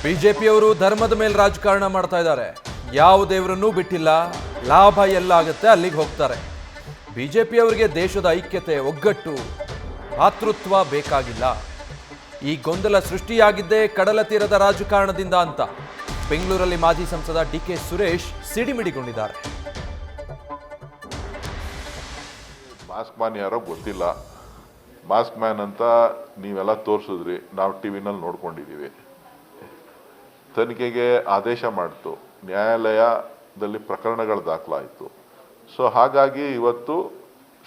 ಬಿಜೆಪಿಯವರು ಧರ್ಮದ ಮೇಲೆ ರಾಜಕಾರಣ ಮಾಡ್ತಾ ಇದ್ದಾರೆ. ಯಾವ ದೇವರನ್ನೂ ಬಿಟ್ಟಿಲ್ಲ, ಲಾಭ ಎಲ್ಲಾಗುತ್ತೆ ಅಲ್ಲಿಗೆ ಹೋಗ್ತಾರೆ. ಬಿಜೆಪಿಯವರಿಗೆ ದೇಶದ ಐಕ್ಯತೆ, ಒಗ್ಗಟ್ಟು, ಭಾತೃತ್ವ ಬೇಕಾಗಿಲ್ಲ. ಈ ಗೊಂದಲ ಸೃಷ್ಟಿಯಾಗಿದ್ದೇ ಕಡಲ ತೀರದ ರಾಜಕಾರಣದಿಂದ ಅಂತ ಬೆಂಗಳೂರಲ್ಲಿ ಮಾಜಿ ಸಂಸದ ಡಿಕೆ ಸುರೇಶ್ ಸಿಡಿಮಿಡಿಗೊಂಡಿದ್ದಾರೆ. ಮಾಸ್ಕ್ ಮ್ಯಾನ್ ಯಾರೋ ಗೊತ್ತಿಲ್ಲ, ಮಾಸ್ಕ್ ಮ್ಯಾನ್ ಅಂತ ನೀವೆಲ್ಲ ತೋರಿಸಿದ್ರಿ, ನಾವು ಟಿವಿನಲ್ಲಿ ನೋಡ್ಕೊಂಡಿದ್ದೀವಿ. ತನಿಖೆಗೆ ಆದೇಶ ಮಾಡಿತು, ನ್ಯಾಯಾಲಯದಲ್ಲಿ ಪ್ರಕರಣಗಳು ದಾಖಲಾಯಿತು. ಸೊ ಹಾಗಾಗಿ ಇವತ್ತು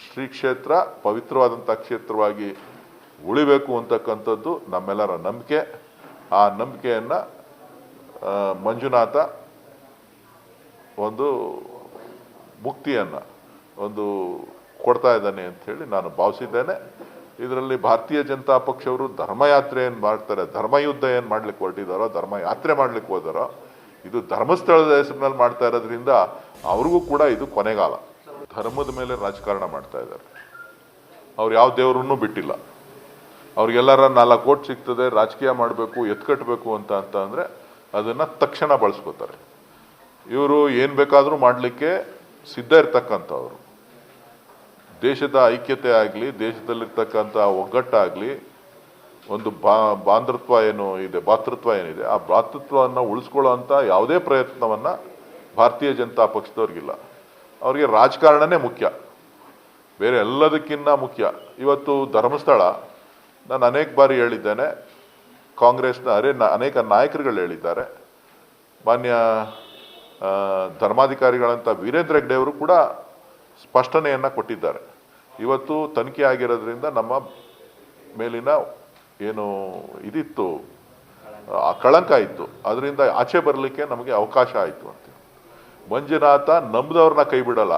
ಶ್ರೀ ಕ್ಷೇತ್ರ ಪವಿತ್ರವಾದಂಥ ಕ್ಷೇತ್ರವಾಗಿ ಉಳಿಬೇಕು ಅಂತಕ್ಕಂಥದ್ದು ನಮ್ಮೆಲ್ಲರ ನಂಬಿಕೆ. ಆ ನಂಬಿಕೆಯನ್ನು ಮಂಜುನಾಥ ಒಂದು ಮುಕ್ತಿಯನ್ನು ಕೊಡ್ತಾ ಇದ್ದಾನೆ ಅಂತ ಹೇಳಿ ನಾನು ಭಾವಿಸಿದ್ದೇನೆ. ಇದರಲ್ಲಿ ಭಾರತೀಯ ಜನತಾ ಪಕ್ಷವರು ಧರ್ಮಯಾತ್ರೆ ಏನು ಮಾಡ್ತಾರೆ, ಧರ್ಮಯುದ್ಧ ಏನು ಮಾಡ್ಲಿಕ್ಕೆ ಹೊರಟಿದ್ದಾರೋ, ಧರ್ಮಯಾತ್ರೆ ಮಾಡ್ಲಿಕ್ಕೆ ಹೋದಾರೋ, ಇದು ಧರ್ಮಸ್ಥಳದ ಹೆಸರಿನಲ್ಲಿ ಮಾಡ್ತಾ ಇರೋದ್ರಿಂದ ಅವ್ರಿಗೂ ಕೂಡ ಇದು ಕೊನೆಗಾಲ. ಧರ್ಮದ ಮೇಲೆ ರಾಜಕಾರಣ ಮಾಡ್ತಾ ಇದ್ದಾರೆ. ಅವ್ರು ಯಾವ ದೇವರನ್ನೂ ಬಿಟ್ಟಿಲ್ಲ. ಅವ್ರಿಗೆಲ್ಲರ 4 ಕೋಟಿ ಸಿಗ್ತದೆ, ರಾಜಕೀಯ ಮಾಡಬೇಕು, ಎತ್ಕಟ್ಟಬೇಕು ಅಂತ ಅಂದರೆ ಅದನ್ನು ತಕ್ಷಣ ಬಳಸ್ಕೋತಾರೆ. ಇವರು ಏನು ಬೇಕಾದರೂ ಮಾಡಲಿಕ್ಕೆ ಸಿದ್ಧ ಇರ್ತಕ್ಕಂಥವ್ರು. ದೇಶದ ಐಕ್ಯತೆ ಆಗಲಿ, ದೇಶದಲ್ಲಿರ್ತಕ್ಕಂಥ ಒಗ್ಗಟ್ಟಾಗಲಿ, ಒಂದು ಬಾಂಧೃತ್ವ ಏನು ಇದೆ, ಭಾತೃತ್ವ ಏನಿದೆ, ಆ ಭಾತೃತ್ವವನ್ನು ಉಳಿಸ್ಕೊಳ್ಳೋ ಅಂಥ ಯಾವುದೇ ಪ್ರಯತ್ನವನ್ನು ಭಾರತೀಯ ಜನತಾ ಪಕ್ಷದವ್ರಿಗಿಲ್ಲ. ಅವ್ರಿಗೆ ರಾಜಕಾರಣನೇ ಮುಖ್ಯ, ಬೇರೆ ಎಲ್ಲದಕ್ಕಿಂತ ಮುಖ್ಯ. ಇವತ್ತು ಧರ್ಮಸ್ಥಳ, ನಾನು ಅನೇಕ ಬಾರಿ ಹೇಳಿದ್ದೇನೆ, ಕಾಂಗ್ರೆಸ್ನ ಅನೇಕ ನಾಯಕರುಗಳು ಹೇಳಿದ್ದಾರೆ, ಮಾನ್ಯ ಧರ್ಮಾಧಿಕಾರಿಗಳಂತ ವೀರೇಂದ್ರ ಹೆಗ್ಡೆ ಅವರು ಕೂಡ ಸ್ಪಷ್ಟನೆಯನ್ನು ಕೊಟ್ಟಿದ್ದಾರೆ. ಇವತ್ತು ತನಿಖೆ ಆಗಿರೋದ್ರಿಂದ ನಮ್ಮ ಮೇಲಿನ ಏನು ಇದಿತ್ತು, ಆ ಕಳಂಕ ಇತ್ತು, ಅದರಿಂದ ಆಚೆ ಬರಲಿಕ್ಕೆ ನಮಗೆ ಅವಕಾಶ ಆಯಿತು ಅಂತ. ಮಂಜುನಾಥ ನಂಬಿದವ್ರನ್ನ ಕೈ ಬಿಡಲ್ಲ.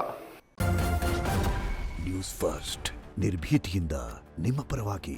ನ್ಯೂಸ್ ಫಸ್ಟ್, ನಿರ್ಭೀತಿಯಿಂದ ನಿಮ್ಮ ಪರವಾಗಿ.